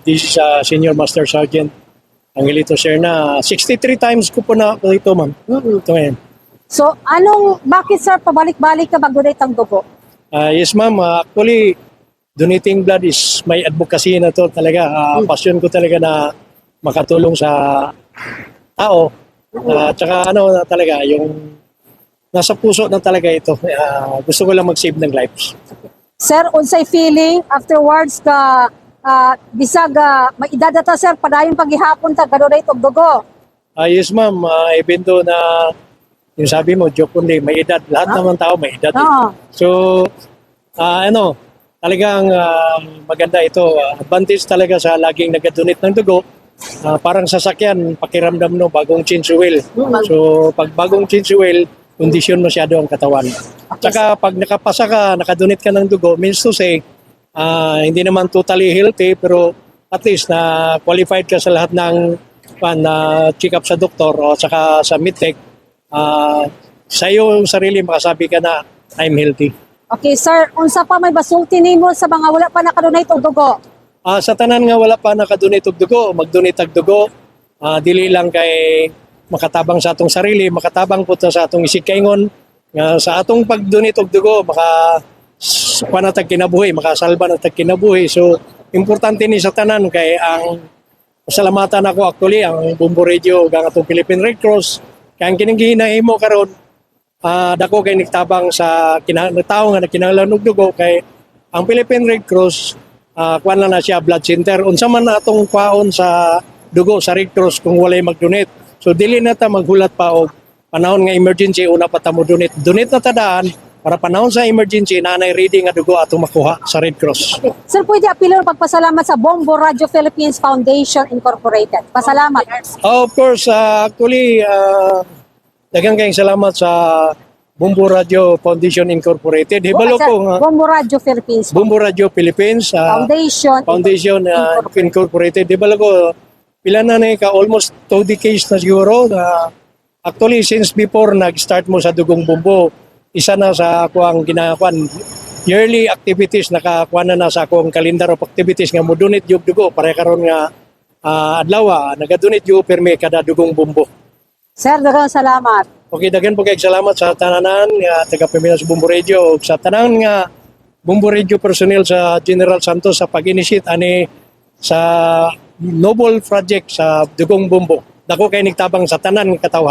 This is Senior Master Sergeant Angelito sir na 63 times ko po na ito ma'am. Ito ngayon. So, bakit sir, pabalik-balik ka mag-donate ng dugo? Yes ma'am, actually donating blood is my advocacy na to talaga. Passion ko talaga na makatulong sa tao. Tsaka talaga yung nasa puso na talaga ito. Gusto ko lang mag-save ng lives. Sir, unsay feeling afterwards ka bisag may edad na ta sir, padayon paghihapon ta ga-donate og dugo? Yes ma'am, even though na yung sabi mo, joke kundi, may edad. Lahat naman tao may edad. So, talagang maganda ito. Advantage talaga sa laging nag-donate ng dugo. Parang sasakyan, pakiramdam no, bagong change oil. So, pag bagong change oil, kondisyon masyado ang katawan. Tsaka pag nakapasa ka, nakadonate ka ng dugo, means to say, hindi naman totally healthy, pero at least na qualified ka sa lahat ng check-up sa doktor o saka sa medtech, sa iyo yung sarili makasabi ka na I'm healthy. Okay sir, unsa pa may basulti nimo sa mga wala pa nakadonate og dugo? Sa tanan nga wala pa nakadonate og dugo, mag-donate og dugo. Dili lang kay makatabang sa atong sarili, makatabang po sa atong isikayingon. Sa atong pag-donate og dugo, panatag kinabuhi, makasalba na tag kinabuhi. So, importante ni sa tanan kay ang pasalamatan ako actually ang Bumbo Radio ug ang atong Philippine Red Cross. Kaya ang kinahimo karon, dako kay nagtabang sa tao nga kinahanglan og dugo kay ang Philippine Red Cross kuan na siya blood center. Unsa man atong kwaon sa dugo sa Red Cross kung walay mag-donate. So dili na ta maghulat pa og panahon nga emergency una pa ta mo donate. Donate na ta daan para panahon sa emergency nanay ready nga dugo atong makuha sa Red Cross. Okay. Sir, pwede apilon pagpasalamat sa Bombo Radio Philippines Foundation Incorporated. Pasalamat. Of course, actually daghang kayong salamat sa Bumbo Radio Foundation Incorporated. Hibalo ko nga Bombo Radio Philippines Bumbo Radio Philippines Foundation Incorporated. Hibalo ko pila na ka almost 2 decades na siguro. Actually since before nag-start mo sa Dugong Bumbo, isa na sa ako ang ginakuan yearly activities nakakuha na sa akong kalendar of activities nga mo donate yung dugo para karon nga adlaw nagadonate yung permi kada Dugong Bumbo. Sir, daghang salamat. Okay, daghan po kayong salamat sa tananan nga taga-Pilipinas Bumbo Radio ug sa tanan nga Bumbo Radio personnel sa General Santos sa pag-initiate ani sa noble project sa Dugong Bumbo. Dako kay nigtabang sa tanan nga katawan.